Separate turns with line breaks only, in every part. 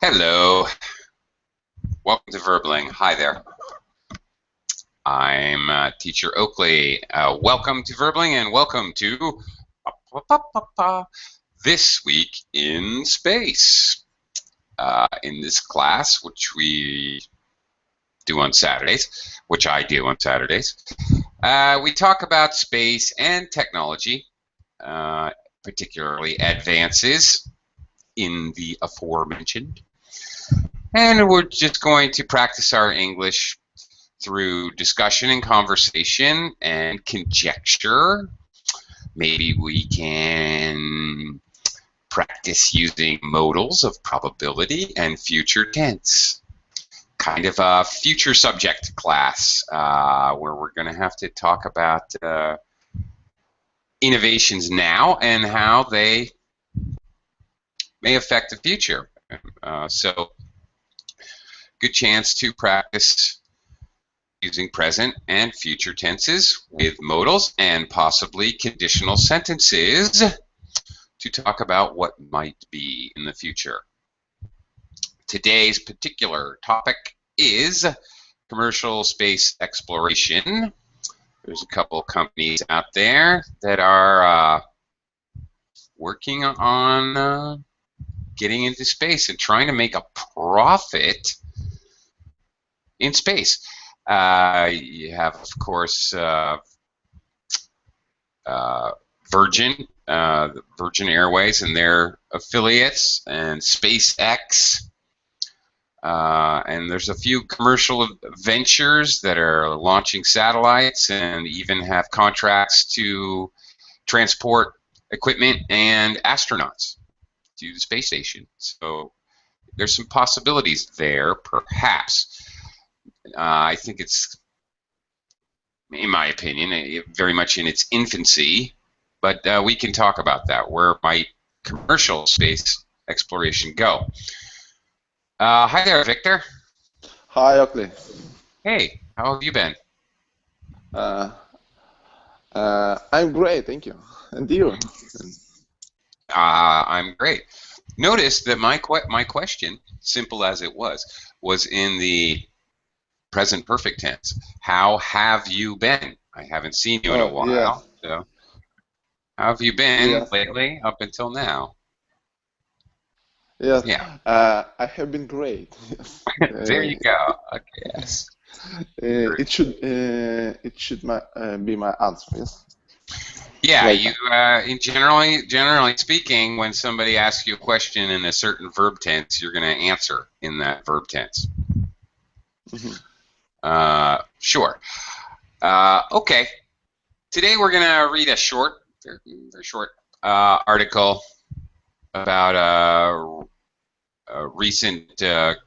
Hello, welcome to Verbling. Hi there. I'm Teacher Oakley. Welcome to Verbling and welcome to This Week in Space. In this class, which we do on Saturdays, which I do on Saturdays, we talk about space and technology, particularly advances in the aforementioned. And we're just going to practice our English through discussion and conversation and conjecture. Maybe we can practice using modals of probability and future tense. Kind of a future subject class where we're going to have to talk about innovations now and how they may affect the future. So, good chance to practice using present and future tenses with modals and possibly conditional sentences to talk about what might be in the future. Today's particular topic is commercial space exploration. There's a couple of companies out there that are working on getting into space and trying to make a profit in space. You have, of course, Virgin Airways and their affiliates, and SpaceX, and there's a few commercial ventures that are launching satellites and even have contracts to transport equipment and astronauts to the space station. So there's some possibilities there, perhaps. I think it's, in my opinion, very much in its infancy, but we can talk about that. Where might commercial space exploration go? Hi there, Victor.
Hi, Oakley.
Hey, how have you been?
I'm great, thank you. And you?
I'm great. Notice that my question, simple as it was in the present perfect tense. How have you been? I haven't seen you in a while.
Yeah.
So, how have you been
Yes.
lately up until now?
Yes.
Yeah,
I have been great. Yes.
there you go. Okay, yes. Great.
It should be my answer. Yes.
Yeah,
Right
you
now.
in generally speaking, when somebody asks you a question in a certain verb tense, you're going to answer in that verb tense.
Mhm.
Sure. Okay. Today we're going to read a short, very short article about a recent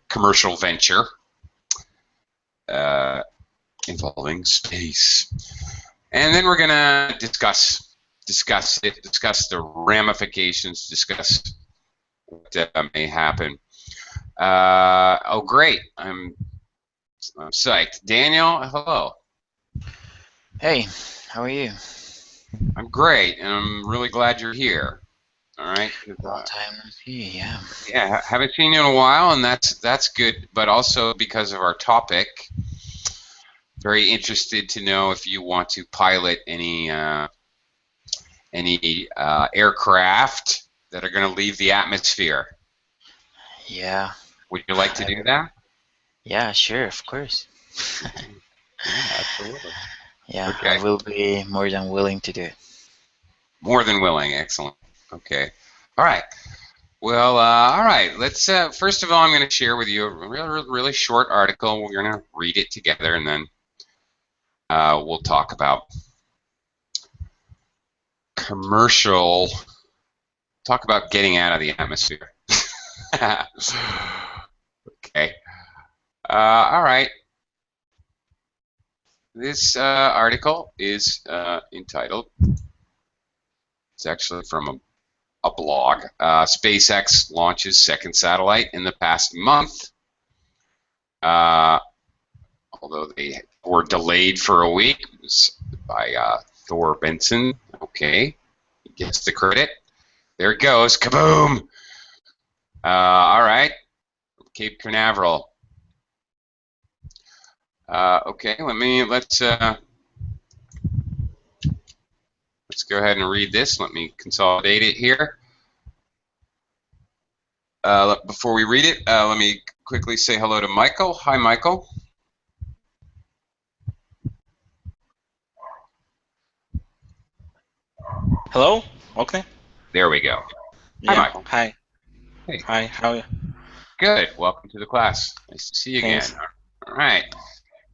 commercial venture involving space, and then we're going to discuss the ramifications, discuss what may happen. Oh, great! I'm psyched. Daniel, hello.
Hey, how are you?
I'm great, and I'm really glad you're here. All right.
Long time no see, yeah.
Yeah, haven't seen you in a while, and that's good. But also because of our topic, very interested to know if you want to pilot any aircraft that are going to leave the atmosphere.
Yeah,
Would you like to do that?
yeah, sure, of course.
Yeah, absolutely.
Yeah,
Okay.
I will be more than willing to do it.
More than willing. Excellent. Okay. All right. Well, all right. Let's first of all, I'm going to share with you a really short article. We're going to read it together, and then we'll talk about talk about getting out of the atmosphere. Okay. All right. This article is entitled, it's actually from a blog. SpaceX launches second satellite in the past month. Although they were delayed for a week by Thor Benson. Okay. He gets the credit. There it goes. Kaboom! All right. Cape Canaveral. Okay, let's go ahead and read this. Let me consolidate it here. Before we read it, let me quickly say hello to Michael. Hi, Michael.
Hello? Okay.
There we go.
Yeah.
Michael.
Hi.
Hey.
Hi, how are you?
Good. Welcome to the class. Nice to see you
Thanks.
again. All right.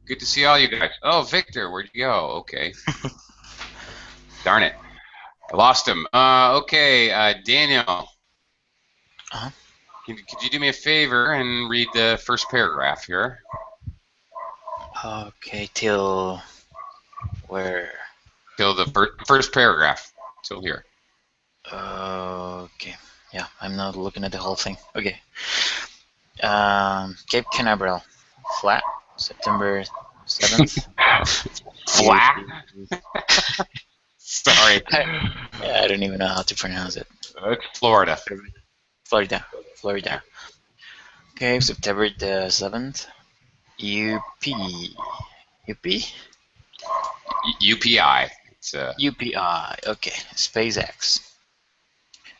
Good to see all you guys. Oh, Victor, where'd you go? Okay. Darn it. I lost him. Okay, Daniel.
Uh-huh.
Could you do me a favor and read the first paragraph here?
Okay, till where?
Till the first paragraph. Till here.
Okay. Yeah, I'm not looking at the whole thing. Okay. Cape Canaveral, flat, September 7th.
Flat? Sorry.
Yeah, I don't even know how to pronounce it.
It's Florida.
Florida. Okay, September the 7th. UPI.
UPI. It's
UPI. Okay, SpaceX.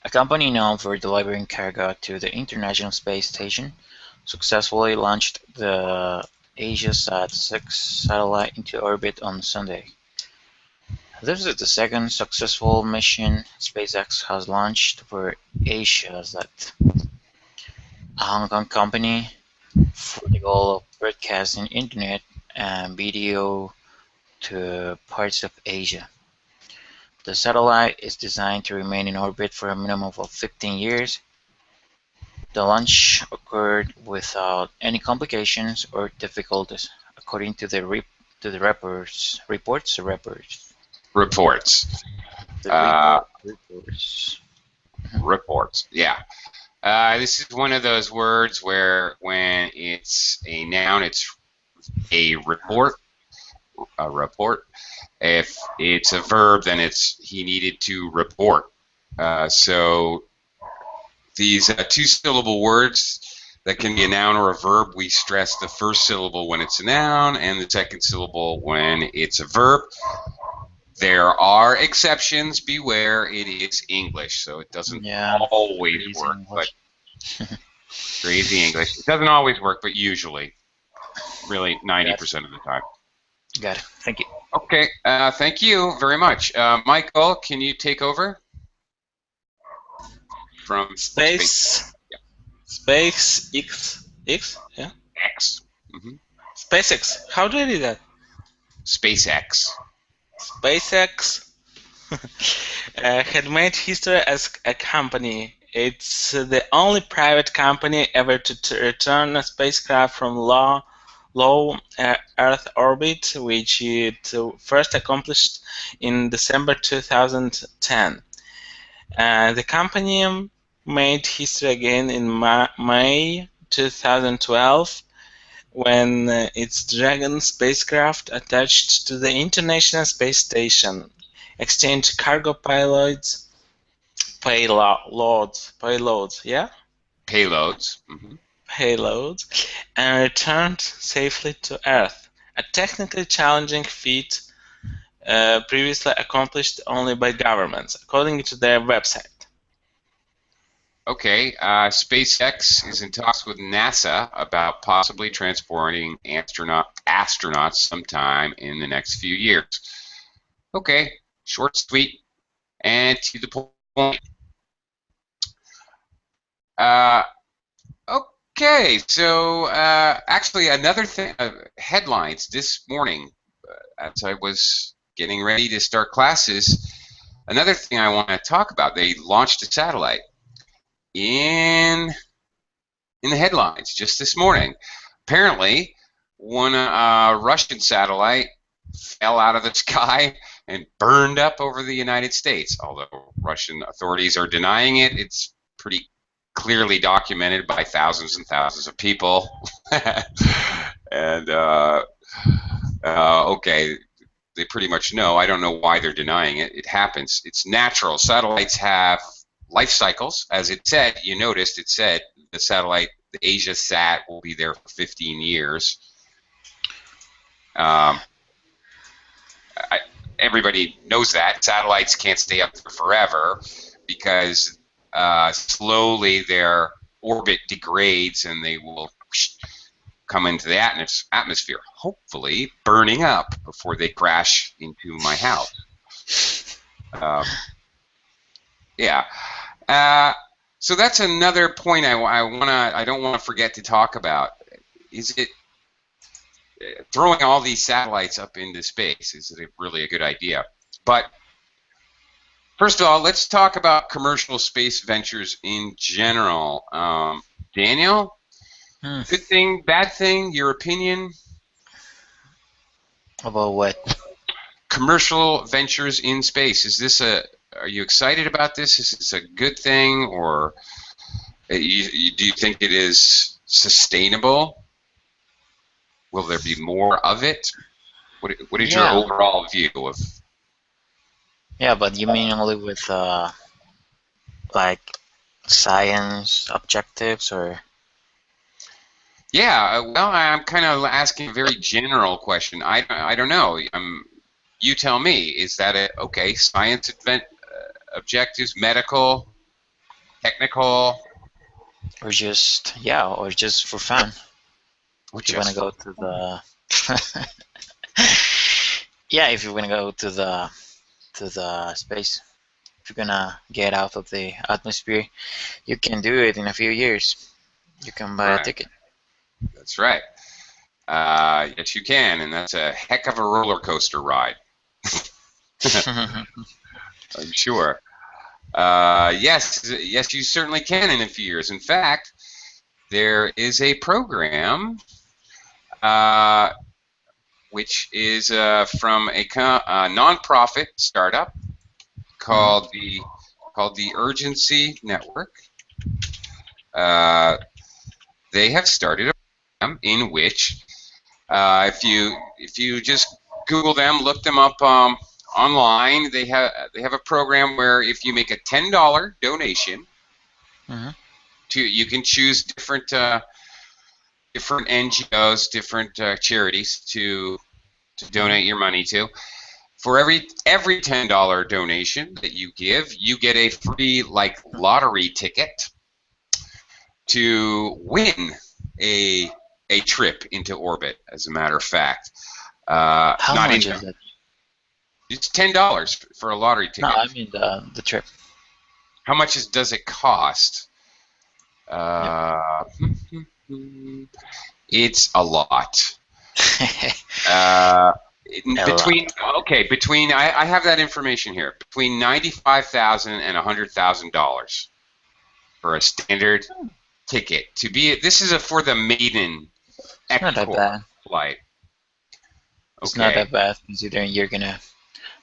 A company known for delivering cargo to the International Space Station successfully launched the AsiaSat 6 satellite into orbit on Sunday. This is the second successful mission SpaceX has launched for AsiaSat, a Hong Kong company, for the goal of broadcasting internet and video to parts of Asia. The satellite is designed to remain in orbit for a minimum of 15 years. The launch occurred without any complications or difficulties, according to the reports.
Reports. Yeah. This is one of those words where when it's a noun, it's a report. A report. If it's a verb, then it's he needed to report. So these two-syllable words that can be a noun or a verb, we stress the first syllable when it's a noun and the second syllable when it's a verb. There are exceptions. Beware, it is English, so it doesn't always work. But crazy English. It doesn't always work, but usually, really 90% of the time.
Got it. Thank you.
Okay, thank you very much. Michael, can you take over? From
SpaceX. Yeah.
X.
SpaceX. How do I do that?
SpaceX.
SpaceX had made history as a company. It's the only private company ever to return a spacecraft from low Earth orbit, which it first accomplished in December 2010. The company made history again in May 2012 when its Dragon spacecraft attached to the International Space Station exchanged cargo payloads, yeah?
Payloads.
Payloads, and returned safely to Earth, a technically challenging feat previously accomplished only by governments, according to their website.
Okay, SpaceX is in talks with NASA about possibly transporting astronauts sometime in the next few years. Okay, short, sweet, and to the point. Okay, so actually another thing, headlines this morning, as I was getting ready to start classes, another thing I want to talk about, they launched a satellite in the headlines just this morning. Apparently, one Russian satellite fell out of the sky and burned up over the United States. Although Russian authorities are denying it, it's pretty clearly documented by thousands and thousands of people. And okay, they pretty much know. I don't know why they're denying it. It happens. It's natural. Satellites have life cycles. As it said, you noticed it said the satellite the AsiaSat will be there for 15 years. Everybody knows that satellites can't stay up there forever because slowly their orbit degrades and they will come into the atmosphere, hopefully burning up before they crash into my house. Yeah. So that's another point I don't want to forget to talk about. Is it throwing all these satellites up into space? Is it really a good idea? But first of all, let's talk about commercial space ventures in general. Daniel, good thing, bad thing, your opinion?
About what?
Commercial ventures in space. Are you excited about this? Is this a good thing, or do you think it is sustainable? Will there be more of it? What is your overall view of?
Yeah, but you mean only with like science objectives, or?
Yeah, well, I'm kind of asking a very general question. I don't know. You tell me. Is that okay? Science objectives, medical, technical,
or just for fun? If you want to go to the if you want to go to the space, if you're gonna get out of the atmosphere, you can do it in a few years. You can buy a ticket.
That's right. Yes, you can, and that's a heck of a roller coaster ride. I'm sure. Yes, you certainly can in a few years. In fact, there is a program which is from a nonprofit startup called the Urgency Network. They have started a program in which, if you just Google them, look them up online, they have a program where if you make a $10 donation, you can choose different NGOs, different charities to donate your money to. For every $10 donation that you give, you get a free lottery ticket to win a trip into orbit. As a matter of fact,
how much is it?
It's $10 for a lottery ticket.
No, I mean the trip.
How much does it cost? It's a lot. Between I have that information here. Between $95,000 and $100,000 for a standard ticket to be. This is for the maiden Ecuador flight. Okay.
It's not that bad, considering you're gonna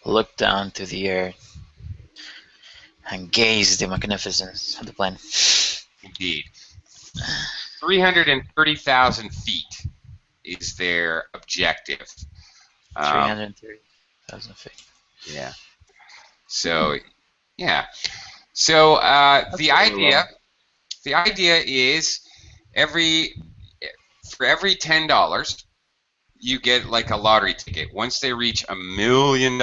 look down to the earth and gaze the magnificence of the planet.
Indeed. 330,000 feet is their objective.
330,000 feet.
Yeah. So, yeah. So the idea is for every $10, you get like a lottery ticket. Once they reach $1 million,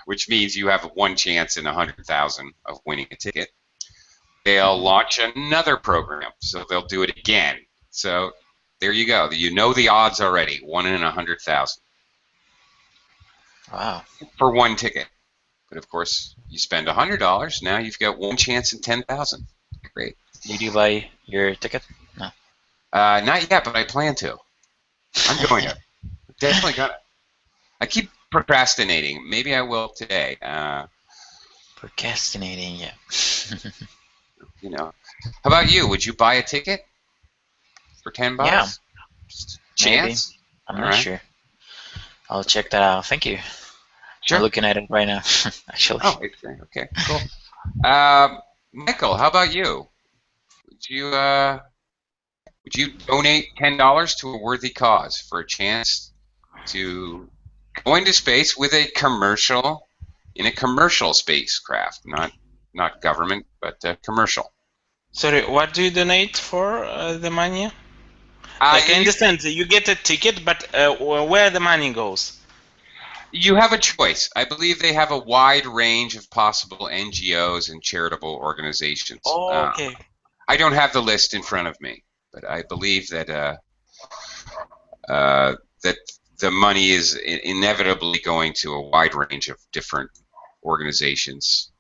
which means you have one chance in 100,000 of winning a ticket, they'll launch another program. So they'll do it again. So there you go. You know the odds already. 1 in 100,000.
Wow.
For one ticket. But of course, you spend $100. Now you've got one chance in 10,000. Great.
Did you buy your ticket? No.
Not yet, but I plan to. I'm going to. Definitely gonna. I keep procrastinating. Maybe I will today.
Procrastinating, yeah.
You know. How about you? Would you buy a ticket for $10?
Yeah.
Chance?
Maybe. I'm not sure. I'll check that out. Thank you.
Sure.
I'm looking at it right now, actually.
Oh, okay, cool. Michael, how about you? Would you donate $10 to a worthy cause for a chance to go into space with a commercial spacecraft, not government, but commercial?
Sorry, what do you donate for the money? Like I understand you get a ticket, but where the money goes?
You have a choice. I believe they have a wide range of possible NGOs and charitable organizations.
Oh, okay.
I don't have the list in front of me, but I believe that that the money is inevitably going to a wide range of different organizations.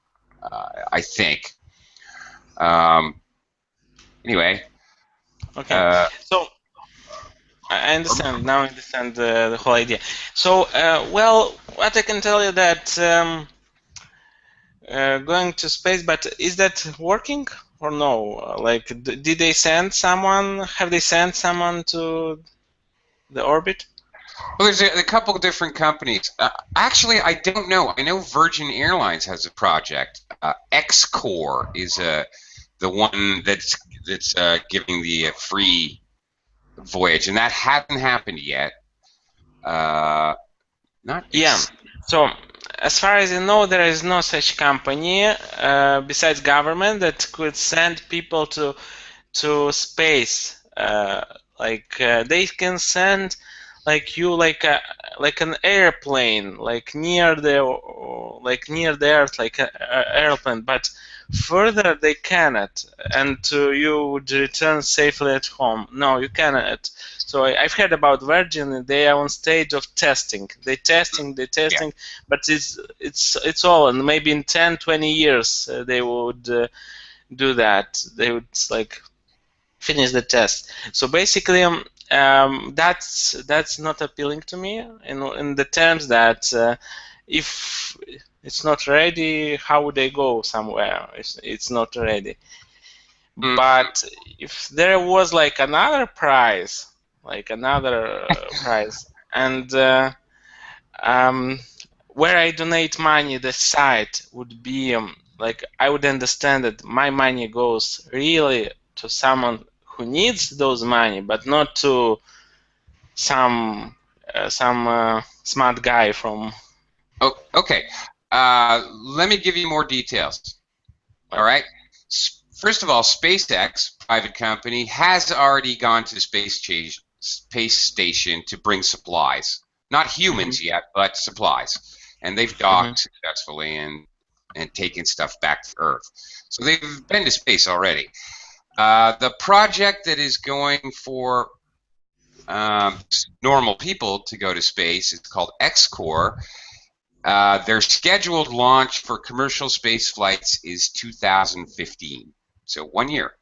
I think. Anyway.
Okay. So I understand now. I understand the whole idea. So, well, what I can tell you that going to space, but is that working or no? Like, did they send someone? Have they sent someone to the orbit?
Well, there's a couple of different companies. Actually, I don't know. I know Virgin Airlines has a project. XCOR is the one that's giving the free voyage, and that hasn't happened yet. Not
Yeah. So, as far as I know, there is no such company besides government that could send people to space. They can send like an airplane near the Earth, like an airplane, but further they cannot, and you would return safely at home. No, you cannot. So I've heard about Virgin. They are on stage of testing. They're testing,
Yeah.
but it's all. And maybe in 10, 20 years they would do that. They would finish the test. So basically, that's not appealing to me in the terms that if it's not ready, how would they go somewhere? It's not ready.
Mm.
But if there was another prize, and where I donate money, the site would be I would understand that my money goes really to someone who needs those money, but not to some smart guy from.
Oh, okay. Let me give you more details. All right. First of all, SpaceX, private company, has already gone to the space station to bring supplies. Not humans yet, but supplies. And they've docked successfully and taken stuff back to Earth. So they've been to space already. The project that is going for normal people to go to space is called XCOR. Their scheduled launch for commercial space flights is 2015, so 1 year.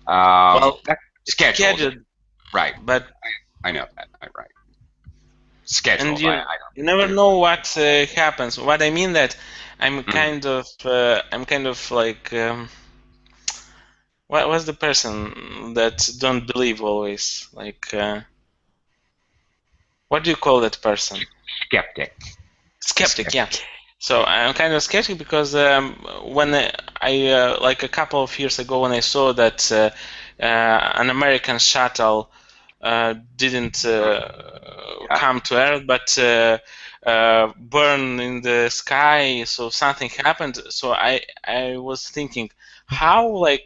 Well,
scheduled, right?
But
I know that, right? Scheduled.
And you never know what happens. What I mean that I'm kind of what was the person that don't believe always? What do you call that person? Skeptic, yeah. So I'm kind of skeptic because when I like a couple of years ago when I saw that an American shuttle didn't come to Earth but burn in the sky, so something happened. So I was thinking how a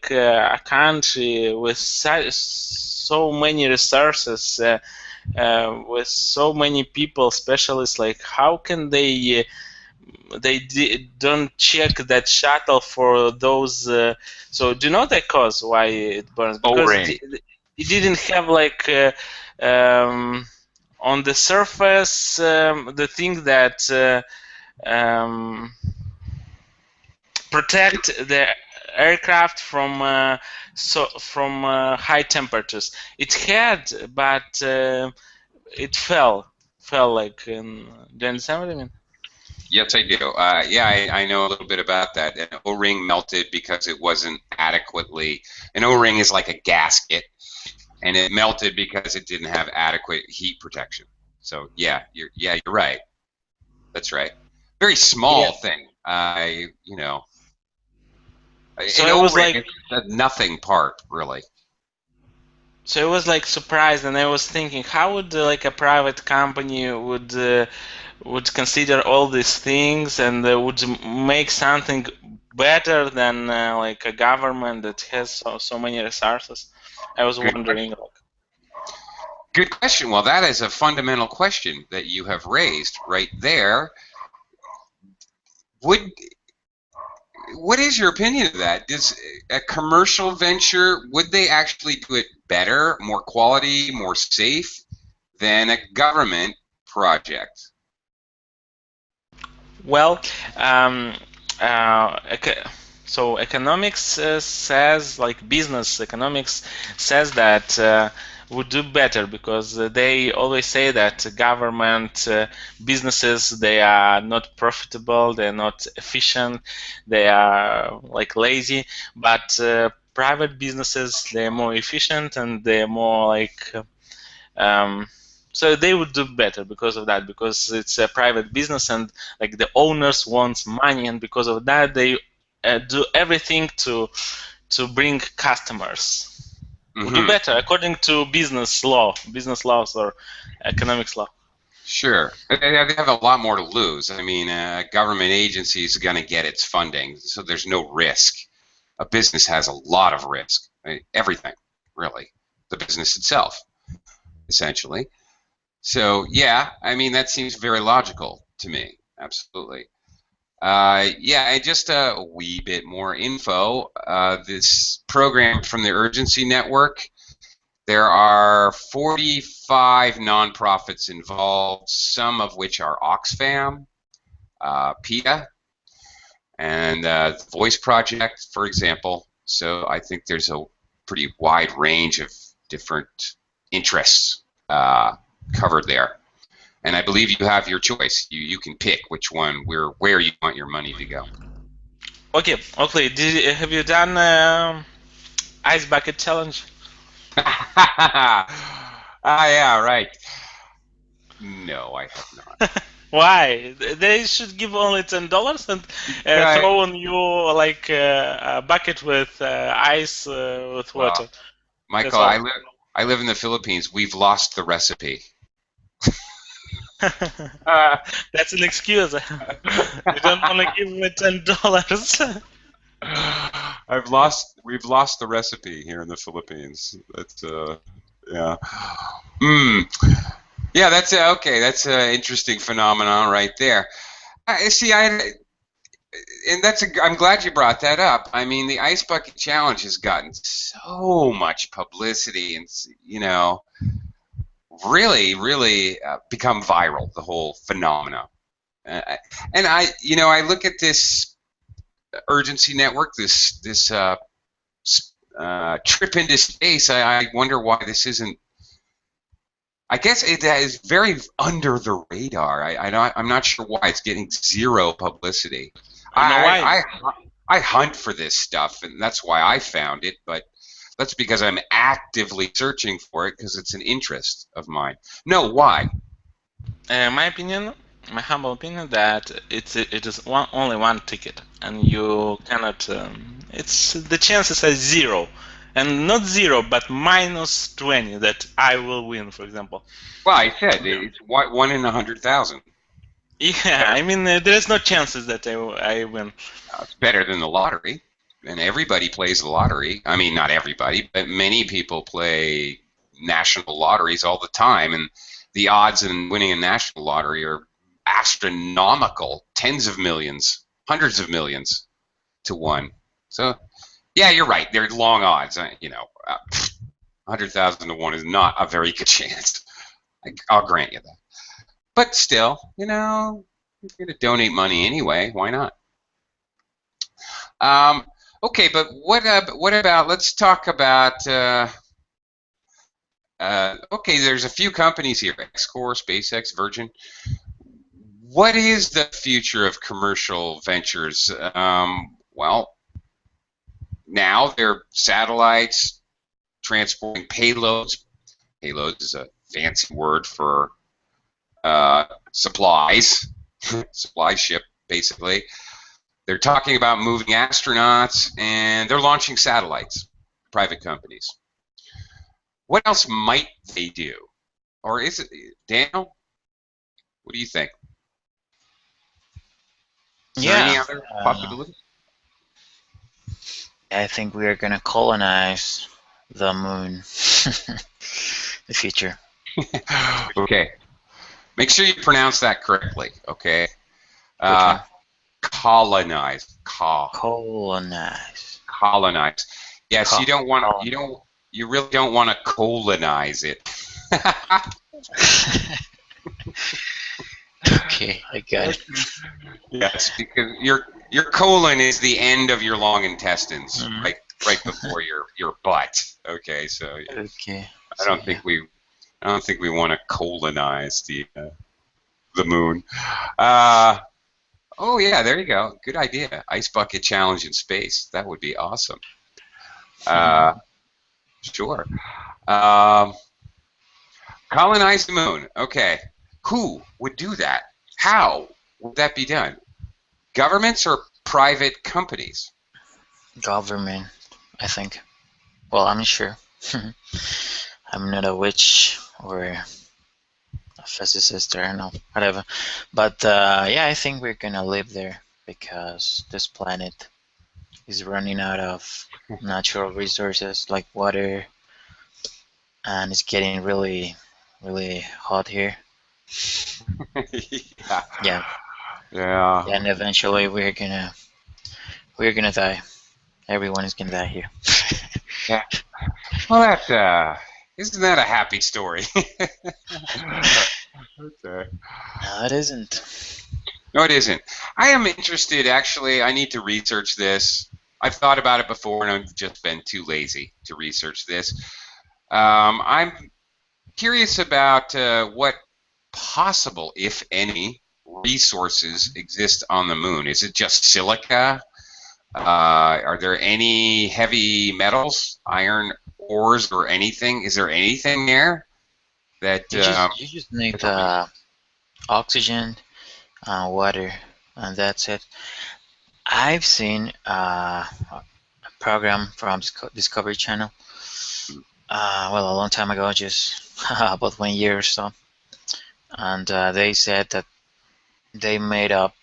country with so many resources with so many people, specialists, how can they don't check that shuttle for those so do you know the cause why it burns? Because it didn't have on the surface the thing that protect the aircraft from high temperatures. It had, but it fell. Do you understand what I mean?
Yes, I do. Yeah, I know a little bit about that. An O-ring melted because it wasn't adequately. An O-ring is like a gasket, and it melted because it didn't have adequate heat protection. So yeah, you're right. That's right. Very small thing.
So it was
it's a nothing part, really.
So it was surprised, and I was thinking, how would a private company would consider all these things and would make something better than like a government that has so many resources? I was
Good
wondering. Like,
Good question. Well, that is a fundamental question that you have raised right there. What is your opinion of that? Does a commercial venture, would they actually do it better, more quality, more safe than a government project?
well, um, so economics says, like business economics says that would do better because they always say that government businesses, they are not profitable, they're not efficient, they are like lazy, but private businesses, they're more efficient and they're more like so they would do better because of that, because it's a private business and like the owners want money, and because of that they do everything to bring customers. Would do better according to business laws or economics law.
Sure. They have a lot more to lose. I mean, a government agency is going to get its funding, so there's no risk. A business has a lot of risk. Everything, really. The business itself, essentially. So, yeah, I mean, that seems very logical to me. Absolutely. Yeah, and just a wee bit more info. This program from the Urgency Network, there are 45 nonprofits involved, some of which are Oxfam, PETA, and the Voice Project, for example. So I think there's a pretty wide range of different interests covered there. And I believe you have your choice. You can pick which one, where you want your money to go.
Okay, have you done Ice Bucket Challenge?
Yeah, right. No, I have not.
Why? They should give only $10 and throw on you like a bucket with ice with water.
Michael, I live in the Philippines. We've lost the recipe.
That's an excuse. You don't want to give me $10.
We've lost the recipe here in the Philippines. That's yeah. Yeah, that's okay. That's an interesting phenomenon right there. I'm glad you brought that up. I mean, the Ice Bucket Challenge has gotten so much publicity, and really become viral. The whole phenomena, and I look at this Urgency Network, this trip into space. I wonder why this isn't. I guess it is very under the radar. I'm not sure why it's getting zero publicity. I hunt for this stuff, and that's why I found it. But that's because I'm actively searching for it because it's an interest of mine. No, why?
My humble opinion, that it is only one ticket, and you cannot. It's the chances are zero, and not zero, but minus 20 that I will win, for example.
Well, I said it's 1 in 100,000.
Yeah, I mean there's no chances that I win.
It's better than the lottery, and everybody plays the lottery. I mean, not everybody, but many people play national lotteries all the time, and the odds in winning a national lottery are astronomical, tens of millions, hundreds of millions to 1. So, yeah, you're right. They're long odds. 100,000 to 1 is not a very good chance. I'll grant you that. But still, you're going to donate money anyway. Why not? Okay, but what about? Let's talk about. Okay, there's a few companies here: Xcore, SpaceX, Virgin. What is the future of commercial ventures? Well, now they're satellites transporting payloads. Payloads is a fancy word for supplies, supply ship, basically. They're talking about moving astronauts, and they're launching satellites, private companies. What else might they do? Or is it, Daniel? What do you think? Is there any other possibilities?
I think we are gonna colonize the moon. The future.
Okay. Make sure you pronounce that correctly. Okay.
one?
Colonize.
Colonize.
Colonize. Yes, you don't want
Colonize.
you really don't want to colonize it.
Okay, I got it.
Yes, because your colon is the end of your long intestines,
Mhm.
right before your butt. Okay, so
Okay.
I don't think we want to colonize the moon. Oh yeah, there you go. Good idea. Ice bucket challenge in space. That would be awesome. Sure. Colonize the moon. Okay. Who would do that? How would that be done? Governments or private companies?
Government, I think. Well, I'm not sure. I'm not a witch or a physicist or I don't know, whatever. But yeah, I think we're gonna live there because this planet is running out of natural resources like water, and it's getting really, really hot here.
Yeah.
Yeah,
Yeah.
and eventually we're gonna die. Everyone is gonna die here.
Yeah. Well, that isn't that a happy story? Okay.
No, it isn't.
No, it isn't. I am interested, actually. I need to research this. I've thought about it before, and I've just been too lazy to research this. I'm curious about what possible, if any, resources exist on the moon. Is it just silica? Are there any heavy metals, iron ores, or anything? Is there anything there that?
You just need oxygen, water, and that's it. I've seen a program from Discovery Channel. Well, a long time ago, just about 1 year or so, and they said that they made up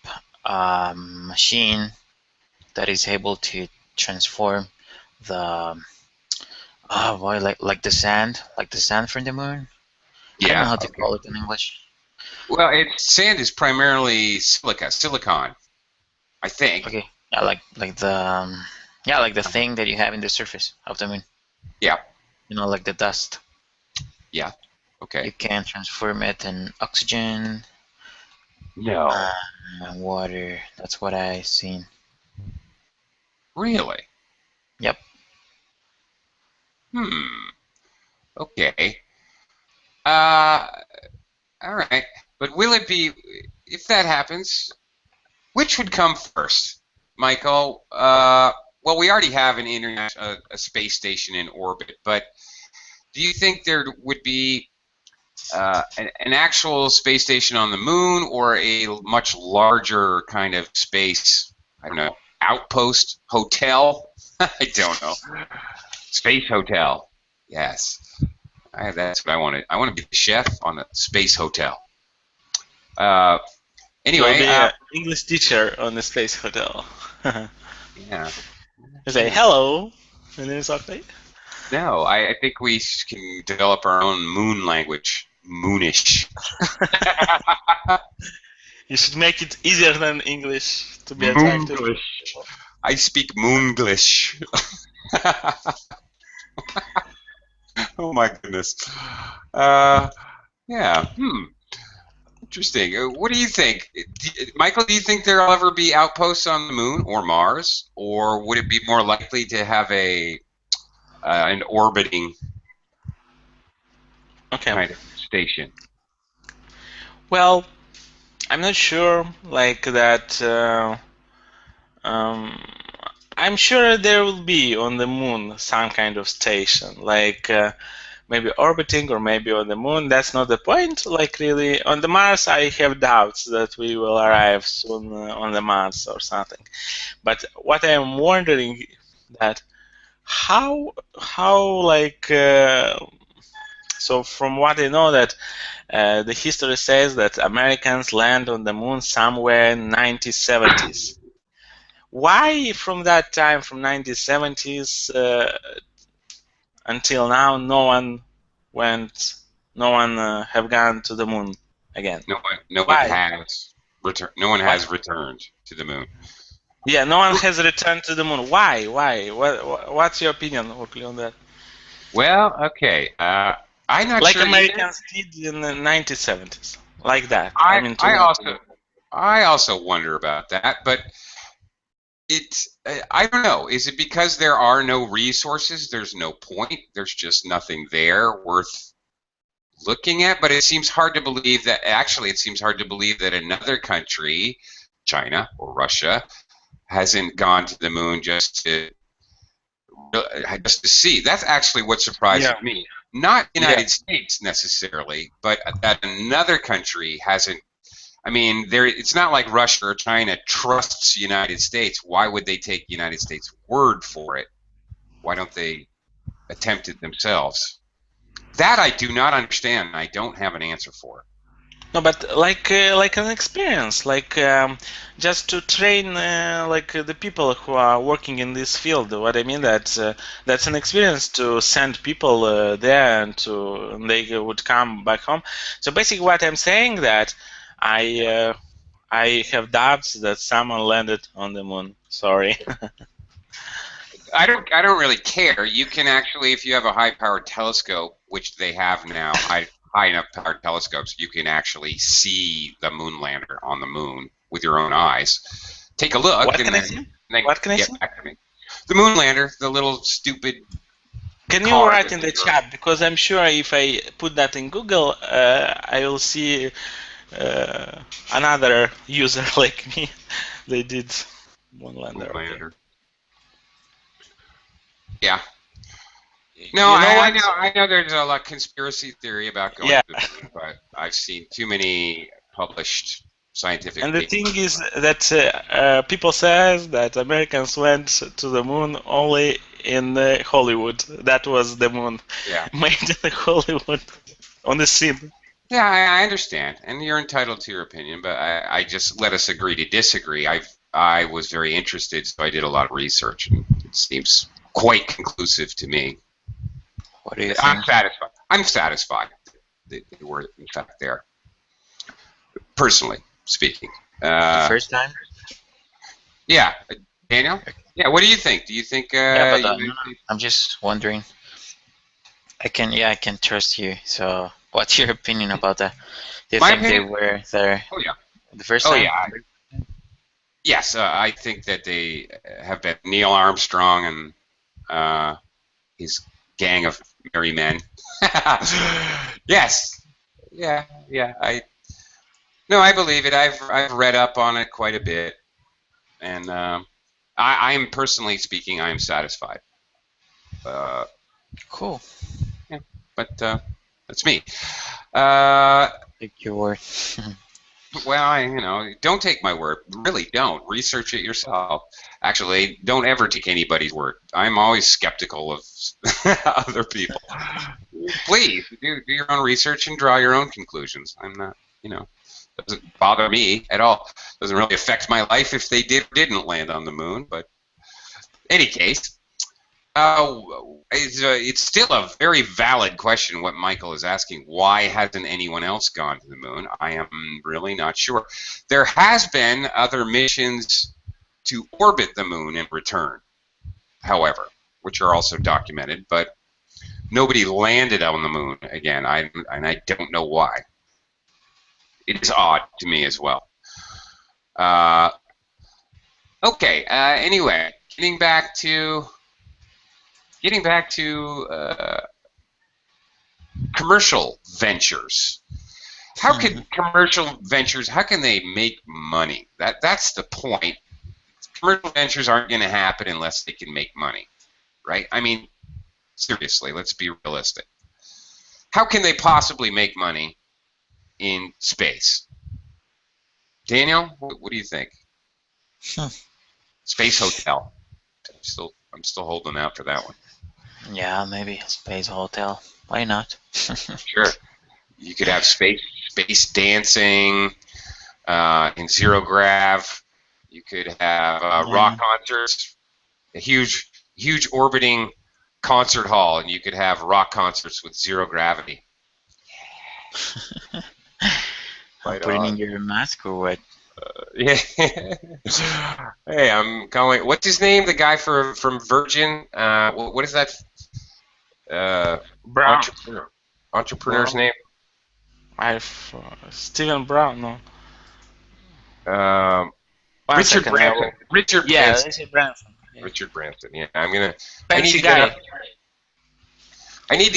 a machine that is able to transform the like the sand from the moon. I don't know
Yeah.
how to
Okay.
call it in English.
Well, sand is primarily silicon, I think.
Okay, yeah, like the yeah, like the thing that you have in the surface of the moon.
Yeah.
You know, like the dust.
Yeah. Okay.
You can transform it in oxygen
No.
and water. That's what I seen.
Really?
Yep.
Okay. All right. But will it be, if that happens, which would come first, Michael? Well, we already have an a space station in orbit, but do you think there would be an actual space station on the moon, or a much larger kind of space, I don't know, outpost, hotel? I don't know. Space hotel. Yes. That's what I wanted. I want to be the chef on a space hotel.
You'll
Anyway,
be an English teacher on the space hotel.
yeah.
You say hello, and then it's okay.
No, I think we can develop our own moon language. Moonish.
You should make it easier than English to be attractive.
Moonglish. I speak Moonglish. Oh my goodness. Yeah. Interesting. What do you think, Michael? Do you think there'll ever be outposts on the moon or Mars, or would it be more likely to have an orbiting kind of station?
Well, I'm not sure like that. I'm sure there will be on the moon some kind of station, like maybe orbiting or maybe on the moon. That's not the point. Like really, on the Mars, I have doubts that we will arrive soon on the Mars or something. But what I am wondering that how like so from what I know that the history says that Americans land on the moon somewhere in 1970s. why from that time, from 1970s until now, no one have gone to the moon again?
No one
Why?
has returned. No one has returned to the moon.
Yeah, no one has returned to the moon. Why? What's your opinion, Oakley, on that?
Well, okay. I'm not
Like
sure
Americans did in the 1970s, like that.
either. I also wonder about that, but I don't know. Is it because there are no resources? There's no point. There's just nothing there worth looking at. But it seems hard to believe that. Actually, it seems hard to believe that another country, China or Russia, hasn't gone to the moon just to see. That's actually what surprises me. Not the United States necessarily, but that another country hasn't. I mean, it's not like Russia or China trusts the United States. Why would they take the United States' word for it? Why don't they attempt it themselves? That I do not understand. I don't have an answer for.
No, but like an experience, just to train the people who are working in this field. What I mean that's an experience to send people there and they would come back home. So basically, what I'm saying that I have doubts that someone landed on the moon. Sorry.
I don't really care. You can actually, if you have a high-powered telescope, which they have now, high enough powered telescopes, you can actually see the moon lander on the moon with your own eyes. Take a look.
What can I see? What can I see?
Back to me. The moon lander, the little stupid.
Can you write in the chat? Because I'm sure if I put that in Google, I will see another user like me. They did moon lander. Okay.
Yeah. No, I know there's a lot of conspiracy theory about going to the moon, but I've seen too many published scientific
And the thing is that people say that Americans went to the moon only in Hollywood. That was the moon made in Hollywood on the scene.
Yeah, I understand, and you're entitled to your opinion, but I just let us agree to disagree. I was very interested, so I did a lot of research, and it seems quite conclusive to me.
What do you think?
I'm satisfied that they were in fact there. Personally speaking.
The first time?
Yeah, Daniel. Yeah, what do you think? Do you think?
I'm just wondering. I can trust you. So, what's your opinion about that? Do you think they were there?
Oh yeah.
The first time?
Oh yeah. Yes, I think that they have been Neil Armstrong and his gang of merry men. Yes. Yeah. I believe it. I've read up on it quite a bit, and I'm personally speaking, I'm satisfied.
Cool.
Yeah, but that's me.
Take your word.
Well, don't take my word. Really, don't. Research it yourself. Actually, don't ever take anybody's word. I'm always skeptical of other people. Please, do your own research and draw your own conclusions. I'm not, doesn't bother me at all. Doesn't really affect my life if they didn't land on the moon. But in any case, it's still a very valid question what Michael is asking. Why hasn't anyone else gone to the moon? I am really not sure. There has been other missions to orbit the moon and return, however, which are also documented, but nobody landed on the moon again, and I don't know why. It is odd to me as well. Okay, anyway, getting back to commercial ventures. How can commercial ventures, how can they make money? That's the point. Commercial ventures aren't going to happen unless they can make money, right? I mean, seriously, let's be realistic. How can they possibly make money in space? Daniel, what do you think? Space Hotel. I'm still holding out for that one.
Yeah, maybe Space Hotel. Why not?
Sure. You could have space dancing in zero grav. You could have
Yeah.
rock concerts, a huge orbiting concert hall, and you could have rock concerts with zero gravity.
I'm
Right
putting in
on.
your mask or what?
Yeah. Hey, I'm calling. What's his name? The guy from Virgin. What is that?
Brown.
Entrepreneur's name?
Stephen Brown. No. One
Richard
second,
Branson. Richard
Yeah,
Branson.
Richard Branson. Yeah.
Richard Branson. Yeah, I need
Fancy
to get
guy.
up. I need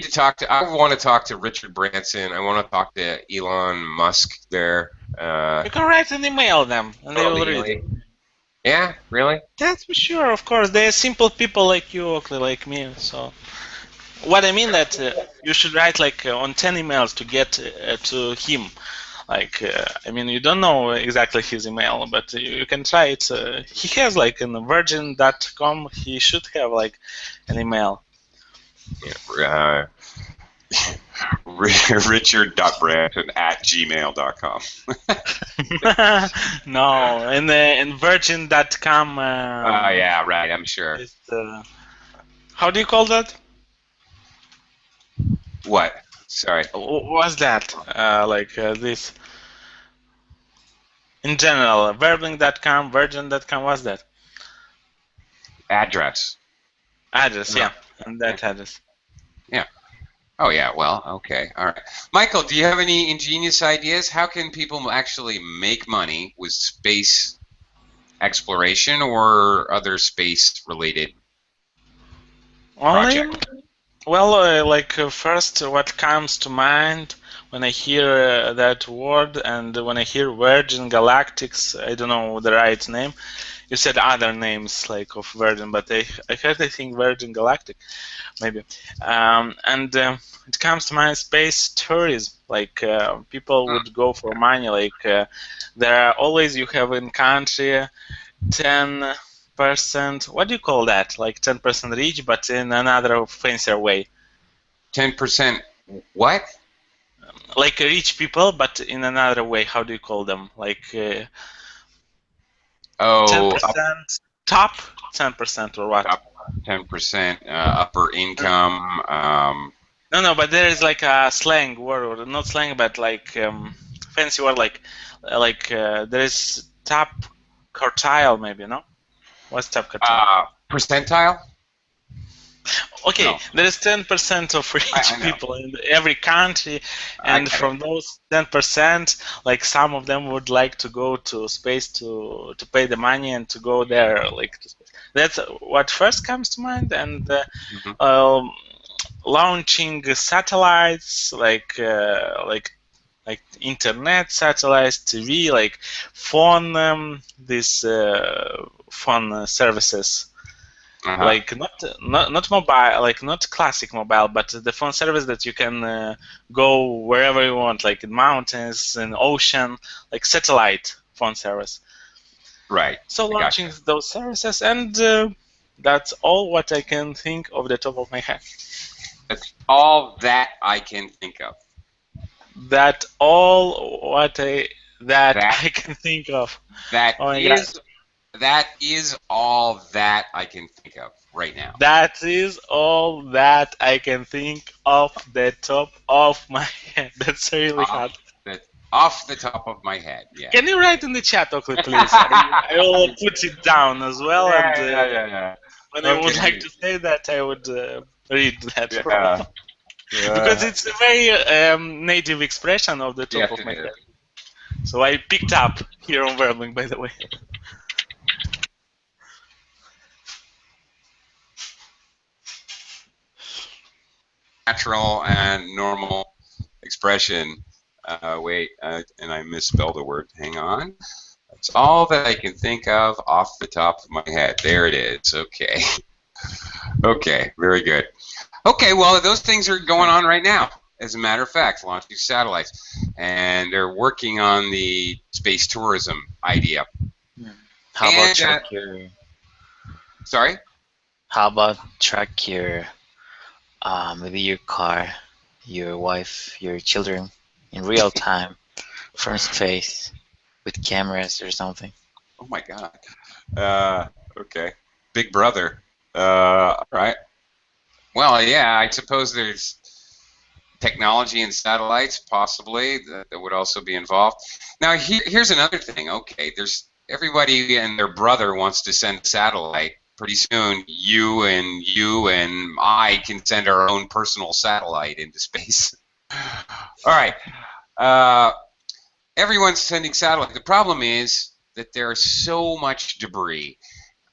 to talk to. I want to talk to Richard Branson. I want to talk to Elon Musk there.
You can write an email them, and they will read it.
Yeah, really?
That's for sure. Of course, they are simple people like you, Oakley, like me. So, what I mean that you should write like on 10 emails to get to him. Like, I mean, you don't know exactly his email, but you can try it. He has like in virgin.com. He should have like an email.
Yeah, Richard.Branson@gmail.com.
No, in virgin.com.
Yeah, right. I'm sure.
How do you call that?
What? Sorry.
What's that? This. In general, verbling.com, virgin.com, what's that?
Address.
Address, yeah. And that address.
Yeah. Oh, yeah. Well, okay. All right. Michael, do you have any ingenious ideas? How can people actually make money with space exploration or other space-related projects?
First, what comes to mind when I hear that word and when I hear Virgin Galactics, I don't know the right name. You said other names like of Virgin, but I think Virgin Galactic, maybe. It comes to mind space tourism. Like people would go for money. Like there are always you have in country 10%. What do you call that? Like 10% rich, but in another fancier way.
10% what?
Like rich people, but in another way. How do you call them? Like 10% top, 10% or what?
Up 10% upper income.
No, but there is like a slang word, or not slang, but like fancy word, like there is top quartile, maybe, no? What's top quartile?
Percentile?
Okay,
No.
there is 10% of rich people in every country, and from those 10%, like some of them would like to go to space to pay the money and to go there, like to space. That's what first comes to mind, and launching satellites, like internet satellites, TV, like phone, phone services. Like not mobile, like not classic mobile, but the phone service that you can go wherever you want, like in mountains, in ocean, like satellite phone service.
Right.
So launching those services, and that's all what I can think of the top of my head.
That's all that I can think of.
That all what I can think of.
That is all that I can think of right now.
That is all that I can think of the top of my head. That's really hard.
Off the top of my head, yeah.
Can you write in the chat, Oakley, please? I will put it down as well.
Yeah.
When I would like to say that, I would read that.
Yeah.
Because it's a very native expression of the top of my head. So I picked up here on Verbling, by the way.
Natural and normal expression. And I misspelled a word. Hang on. That's all that I can think of off the top of my head. There it is. Okay. Okay, very good. Okay, well, those things are going on right now, as a matter of fact, launching satellites. And they're working on the space tourism idea.
How about track your...
Sorry?
How about track your, maybe your car, your wife, your children in real time from space with cameras or something?
Oh my God. Okay. Big Brother. All right. Well, yeah, I suppose there's technology and satellites, possibly, that would also be involved. Now, here's another thing. Okay, there's everybody and their brother wants to send a satellite. Pretty soon, you and I can send our own personal satellite into space. All right. Everyone's sending satellite. The problem is that there's so much debris.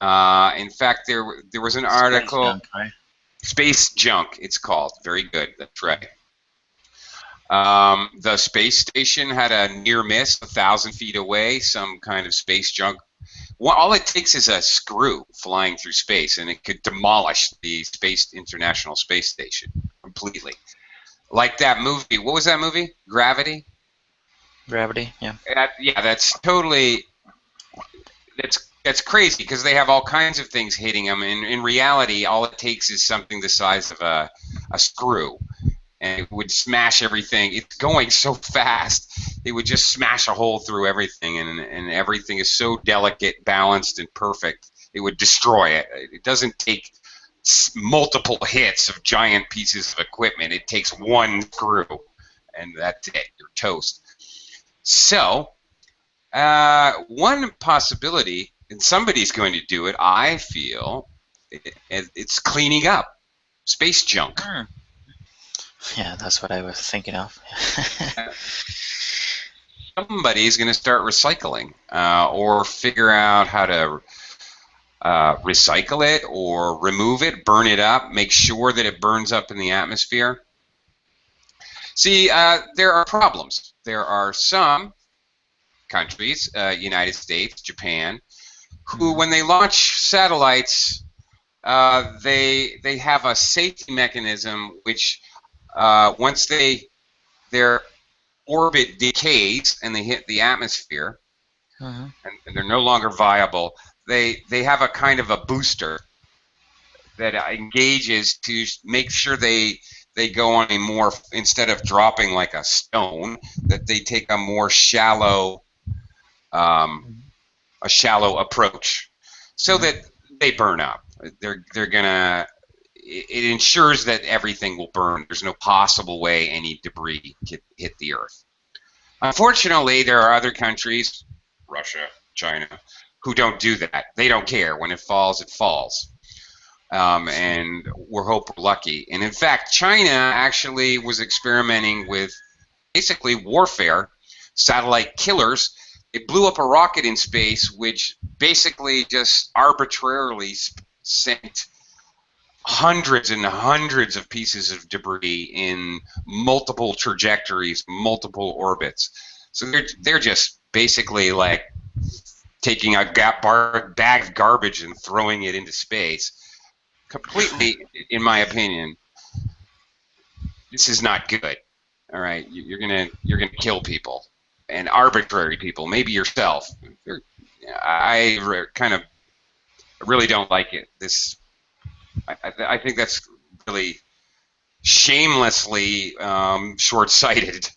In fact, there was an article.
Space junk, right?
Space junk, it's called. Very good. That's right. The space station had a near miss, 1,000 feet away. Some kind of space junk. Well, all it takes is a screw flying through space, and it could demolish the International Space Station completely. Like that movie. What was that movie? Gravity.
Gravity, yeah.
Yeah, that's totally. That's crazy because they have all kinds of things hitting them. In reality, all it takes is something the size of a screw, and it would smash everything. It's going so fast, it would just smash a hole through everything, and everything is so delicate, balanced, and perfect, it would destroy it. It doesn't take multiple hits of giant pieces of equipment. It takes one screw, and that's it. You're toast. So, one possibility, and somebody's going to do it, I feel, it's cleaning up space junk.
Yeah, that's what I was thinking of.
Somebody's going to start recycling or figure out how to recycle it or remove it, burn it up, make sure that it burns up in the atmosphere. See, there are problems. There are some countries, United States, Japan, who, when they launch satellites, they have a safety mechanism which, once their orbit decays and they hit the atmosphere, and they're no longer viable, they have a kind of a booster that engages to make sure they go on a more, instead of dropping like a stone, that they take a more shallow approach, so that they burn up. They're gonna. It ensures that everything will burn. There's no possible way any debris could hit the Earth. Unfortunately, there are other countries, Russia, China, who don't do that. They don't care. When it falls, it falls. And we're lucky. And in fact, China actually was experimenting with basically warfare, satellite killers. It blew up a rocket in space, which basically just arbitrarily sent hundreds and hundreds of pieces of debris in multiple trajectories, multiple orbits. So they're just basically like taking a bag of garbage and throwing it into space. Completely, in my opinion, this is not good. All right, you're gonna kill people, and arbitrary people, maybe yourself. I really don't like it. I think that's really shamelessly short-sighted.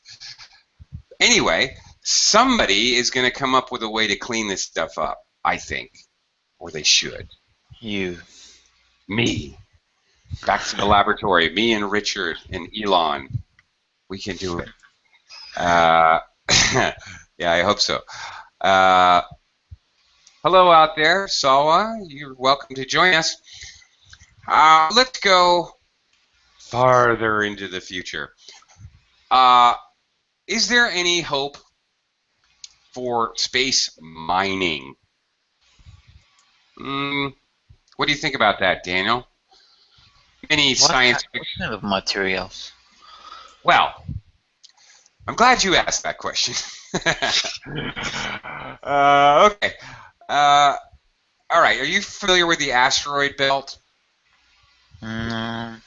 Anyway, somebody is going to come up with a way to clean this stuff up, I think, or they should.
You.
Me. Back to the laboratory. Me and Richard and Elon. We can do it. Yeah, I hope so. Hello out there, Sawa. You're welcome to join us. Let's go farther into the future. Is there any hope for space mining? What do you think about that, Daniel? Any science fiction?
What kind of materials?
Well, I'm glad you asked that question. Okay. All right. Are you familiar with the asteroid belt?
No.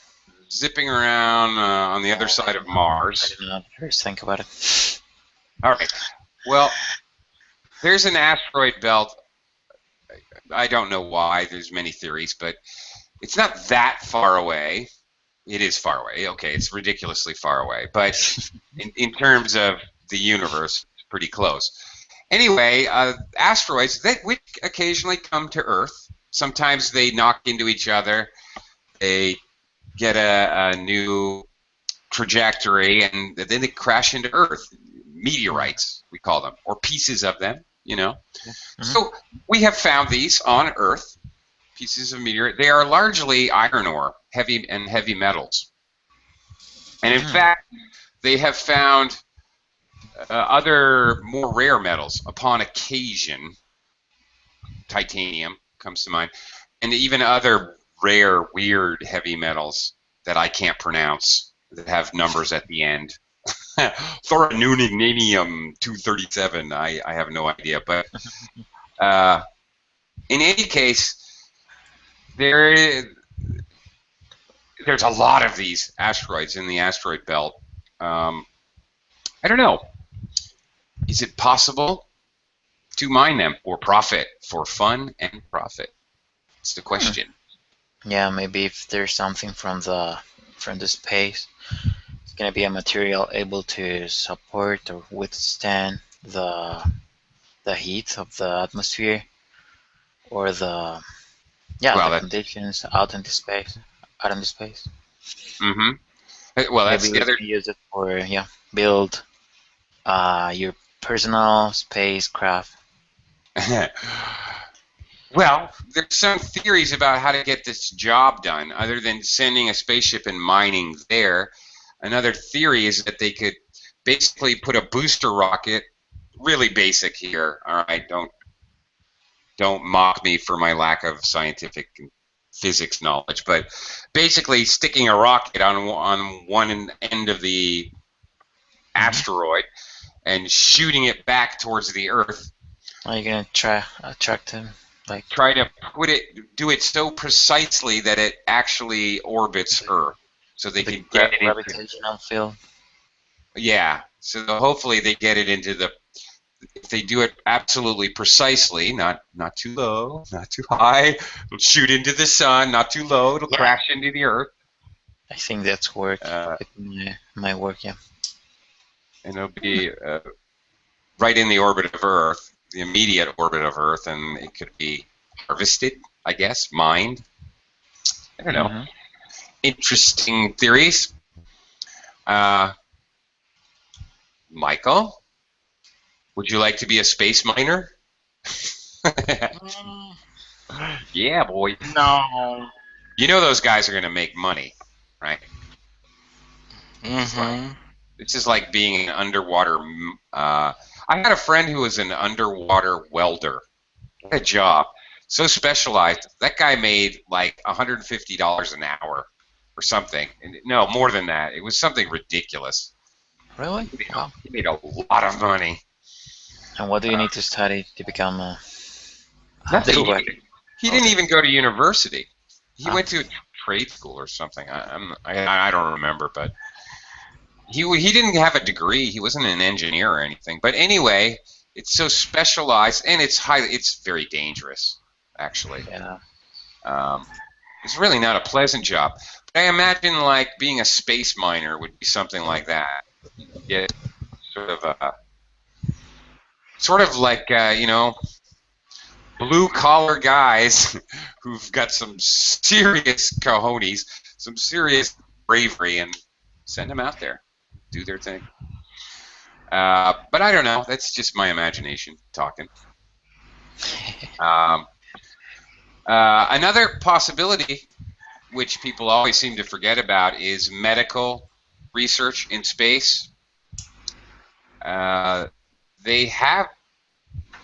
Zipping around on the other side of Mars.
I did not first think about it.
All right. Well, there's an asteroid belt. I don't know why. There's many theories, but it's not that far away. It is far away. Okay, it's ridiculously far away. But in terms of the universe, it's pretty close. Anyway, asteroids which occasionally come to Earth. Sometimes they knock into each other. They get a new trajectory, and then they crash into Earth. Meteorites, we call them, or pieces of them, you know. So we have found these on Earth, pieces of meteorite. They are largely iron ore, heavy metals. And in fact, they have found other more rare metals upon occasion. Titanium comes to mind, and even other rare, weird heavy metals that I can't pronounce that have numbers at the end. Thorium 237. I have no idea, but in any case, there's a lot of these asteroids in the asteroid belt. I don't know. Is it possible to mine them for profit, for fun and profit? It's the question.
Yeah, maybe if there's something from the space, it's gonna be a material able to support or withstand the heat of the atmosphere, or the conditions out in the space.
Mm-hmm. Well, that's
Maybe
the other.
use it for build your personal spacecraft.
Well, there's some theories about how to get this job done, other than sending a spaceship and mining there. Another theory is that they could basically put a booster rocket, really basic here, all right, don't mock me for my lack of scientific and physics knowledge, but basically sticking a rocket on one end of the asteroid and shooting it back towards the Earth.
Are you gonna try attract him?
Try to do it so precisely that it actually orbits Earth, so they can get it into
gravitational field.
Yeah, so hopefully they get it into the. If they do it absolutely precisely, not too low, not too high, it'll shoot into the sun. Not too low, it'll crash into the Earth.
I think that's work. My work, yeah.
And it'll be right in the orbit of Earth, the immediate orbit of Earth, and it could be harvested, I guess, mined. I don't know. Interesting theories. Michael, would you like to be a space miner? Yeah, boy.
No.
You know those guys are going to make money, right? This is like being an underwater. I had a friend who was an underwater welder. What a job. So specialized. That guy made like $150 an hour or something. No, more than that. It was something ridiculous.
Really? Wow.
He made a lot of money.
And what do you need to study to become a...
Nothing. He didn't even go to university. He went to a trade school or something. I don't remember, but he didn't have a degree. He wasn't an engineer or anything. But anyway, it's so specialized, and it's very dangerous, actually.
Yeah.
It's really not a pleasant job. But I imagine like being a space miner would be something like that. Get sort of like blue collar guys who've got some serious cojones, some serious bravery, and send them out there, do their thing. But I don't know. That's just my imagination talking. Another possibility, which people always seem to forget about, is medical research in space. They have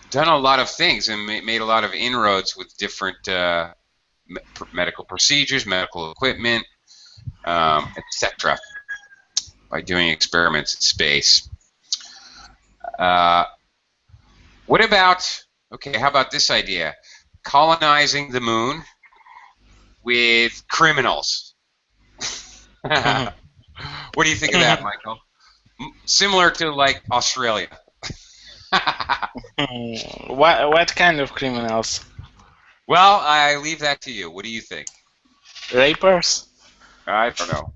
done a lot of things and made a lot of inroads with different medical procedures, medical equipment, etc. by doing experiments in space. What about, how about this idea? Colonizing the moon with criminals. What do you think of that, Michael? Similar to like Australia.
What kind of criminals?
Well, I leave that to you. What do you think?
Rapers?
I don't know.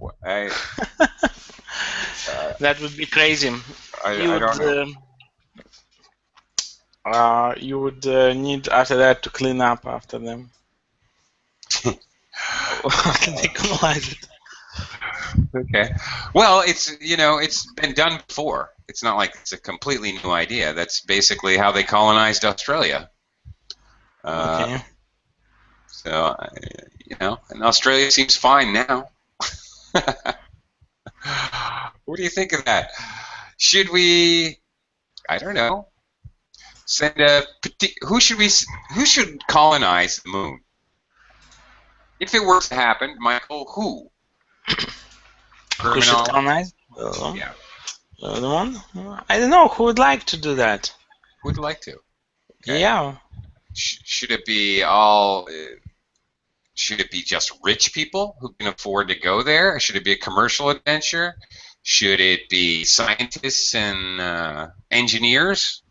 That would be crazy.
I don't know.
you would need after that to clean up after them. Decolonize it.
Okay. Well, it's been done before. It's not like it's a completely new idea. That's basically how they colonized Australia.
Okay.
So, and Australia seems fine now. What do you think of that? Should we? I don't know. Who should colonize the moon? If it were to happen, Michael, who?
Who should colonize?
Yeah.
The one? I don't know. Who would like to do that?
Who would like to? Okay.
Yeah.
Should it be Should it be just rich people who can afford to go there? Should it be a commercial adventure? Should it be scientists and engineers?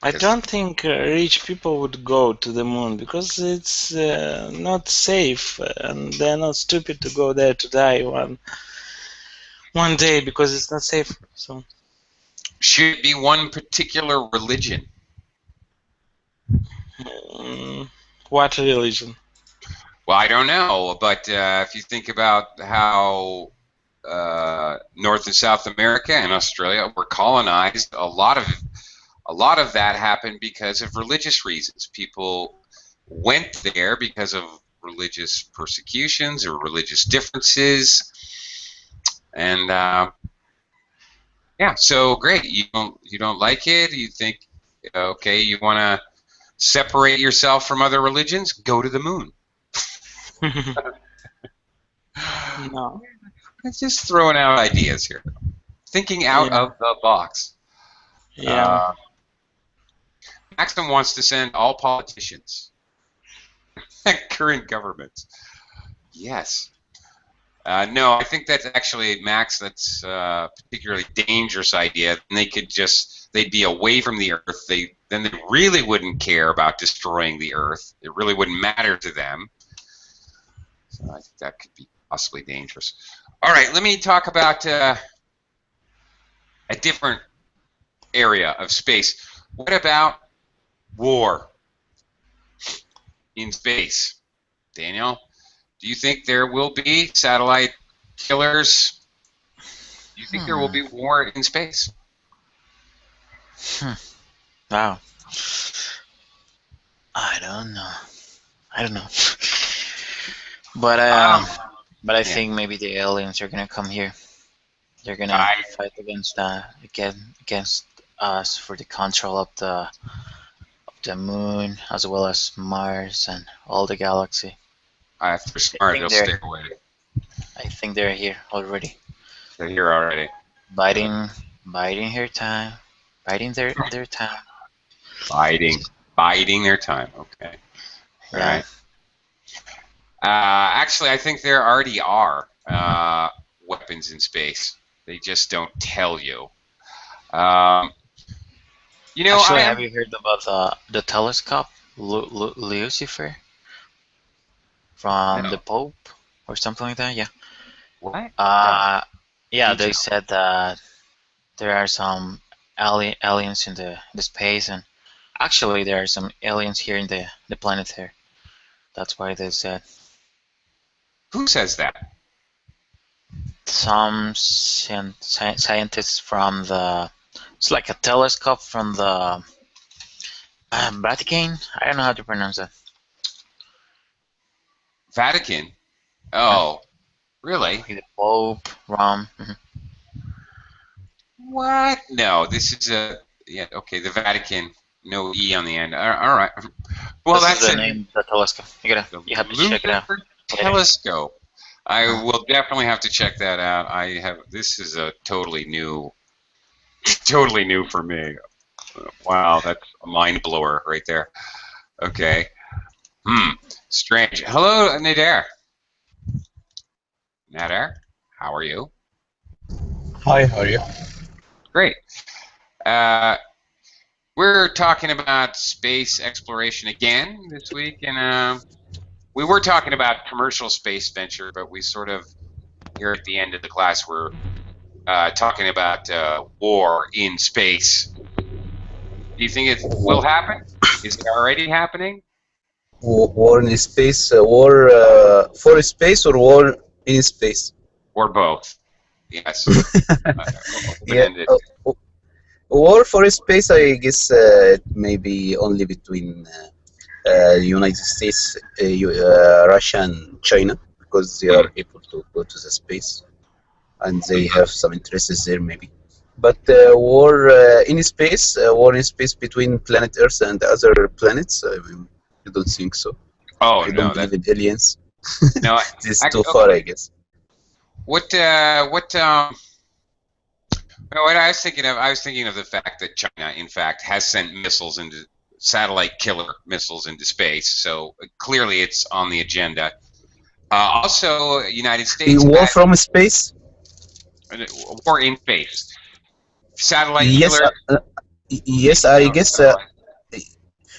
I don't think rich people would go to the moon because it's not safe, and they're not stupid to go there to die one day because it's not safe. So,
should it be one particular religion?
What religion?
Well, I don't know, but if you think about how North and South America and Australia were colonized, a lot of that happened because of religious reasons. People went there because of religious persecutions or religious differences, and so great. You don't like it? You think, okay, you want to separate yourself from other religions? Go to the moon.
No.
It's just throwing out ideas here. Thinking out of the box.
Yeah.
Maxim wants to send all politicians and current governments. Yes. No, I think that's actually, Max, that's a particularly dangerous idea. And they'd be away from the Earth. Then they really wouldn't care about destroying the Earth. It really wouldn't matter to them. So I think that could be possibly dangerous. All right, let me talk about a different area of space. What about war in space? Daniel, do you think there will be satellite killers? Do you think there will be war in space?
Wow. I don't know. But I think maybe the aliens are gonna come here. They're gonna fight against us for the control of the moon as well as Mars and all the galaxy.
If they're smart, they'll stay away.
I think they're here already.
They're here already.
Biding their time. Biding their time.
Biding their time. Okay. All
Yeah.
right. Actually, I think there already are weapons in space. They just don't tell you.
Actually, have you heard about the telescope, Lucifer, from the Pope or something like that? Yeah.
What?
Yeah, they said that there are some aliens in the space, and actually there are some aliens here in the planet here. That's why they said.
Who says that?
Some scientists from it's like a telescope from the Vatican. I don't know how to pronounce that.
Vatican? Oh, really?
The Pope, Rome.
What? No, this is okay, the Vatican, no E on the end. All right. Well,
This
that's
is the name of the telescope. You have to check it out.
Telescope. I will definitely have to check that out. This is a totally new for me. Wow, that's a mind blower right there. Okay. Strange. Hello, Nader. Nader, how are you?
Hi, how are you?
Great. We're talking about space exploration again this week, and we were talking about commercial space venture, but we sort of, here at the end of the class, we're talking about war in space. Do you think it will happen? Is it already happening?
War in space, war for space, or war in space?
Or both? Yes.
Yeah,
Open-ended.
war for space, I guess maybe only between United States, Russia, and China, because they are able to go to the space, and they have some interests there, maybe. But war in space between planet Earth and other planets, I mean, I don't think so.
Oh,
I
no.
don't believe in aliens.
No.
This is too far, I guess.
What I was thinking of the fact that China, in fact, has sent missiles into satellite killer missiles into space. So clearly, it's on the agenda. Also, United States
War from space?
war in space. Satellite
Yes,
killer.
yes, I guess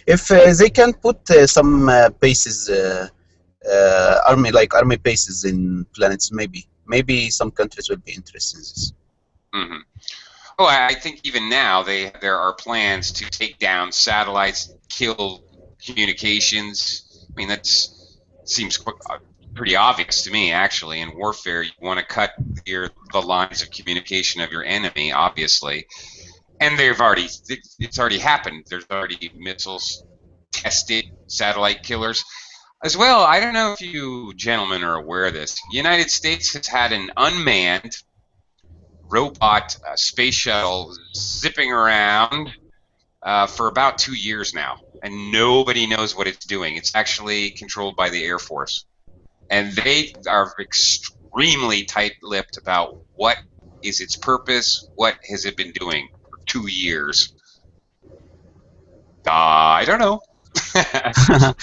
if they can put some bases, army bases in planets, maybe some countries will be interested in this.
Mm-hmm. Oh, I think even now there are plans to take down satellites, kill communications. I mean, that seems pretty obvious to me, actually. In warfare, you want to cut the lines of communication of your enemy, obviously. And it's already happened. There's already missiles tested, satellite killers. As well, I don't know if you gentlemen are aware of this. The United States has had an unmanned robot space shuttle zipping around for about 2 years now, and nobody knows what it's doing. It's actually controlled by the Air Force, and they are extremely tight-lipped about what is its purpose, what has it been doing for 2 years. I don't know.
I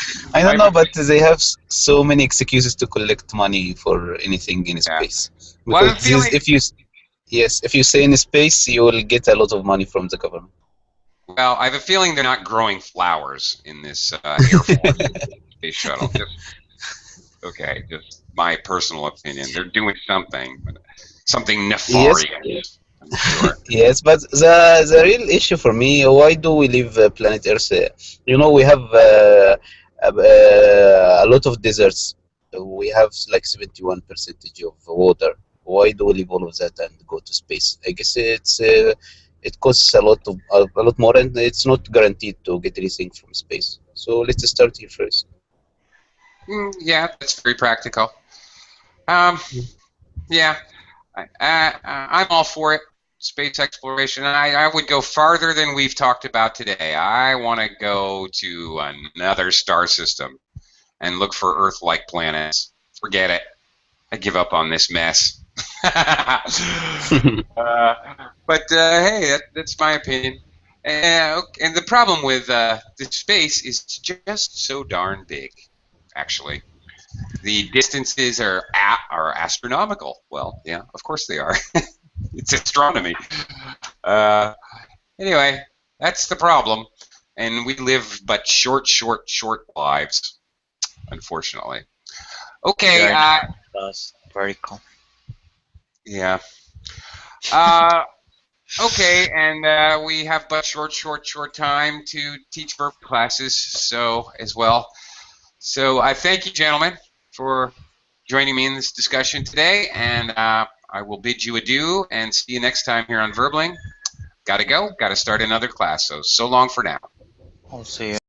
don't know, but they have so many excuses to collect money for anything in space.
Well,
Because if you say in space, you will get a lot of money from the government.
Well, I have a feeling they're not growing flowers in this Air Force space shuttle. Just my personal opinion. They're doing something nefarious.
Yes.
I'm sure.
Yes, but the real issue for me, why do we leave planet Earth? We have a lot of deserts. We have like 71% of water. Why do we leave all of that and go to space? I guess it costs a lot more, and it's not guaranteed to get anything from space. So let's start here first.
Yeah, that's very practical. Yeah, I'm all for it. Space exploration. I would go farther than we've talked about today. I want to go to another star system and look for Earth-like planets. Forget it. I give up on this mess. But hey, that's my opinion. And the problem with the space is it's just so darn big, actually. The distances are astronomical. Well, yeah, of course they are. It's astronomy. Anyway, that's the problem. And we live but short lives, unfortunately. Okay.
Vertical.
Yeah. Okay, and we have but short time to teach verb classes, so as well. So I thank you, gentlemen, for joining me in this discussion today, and I will bid you adieu and see you next time here on Verbling. Gotta go, gotta start another class, so long for now.
I'll see you.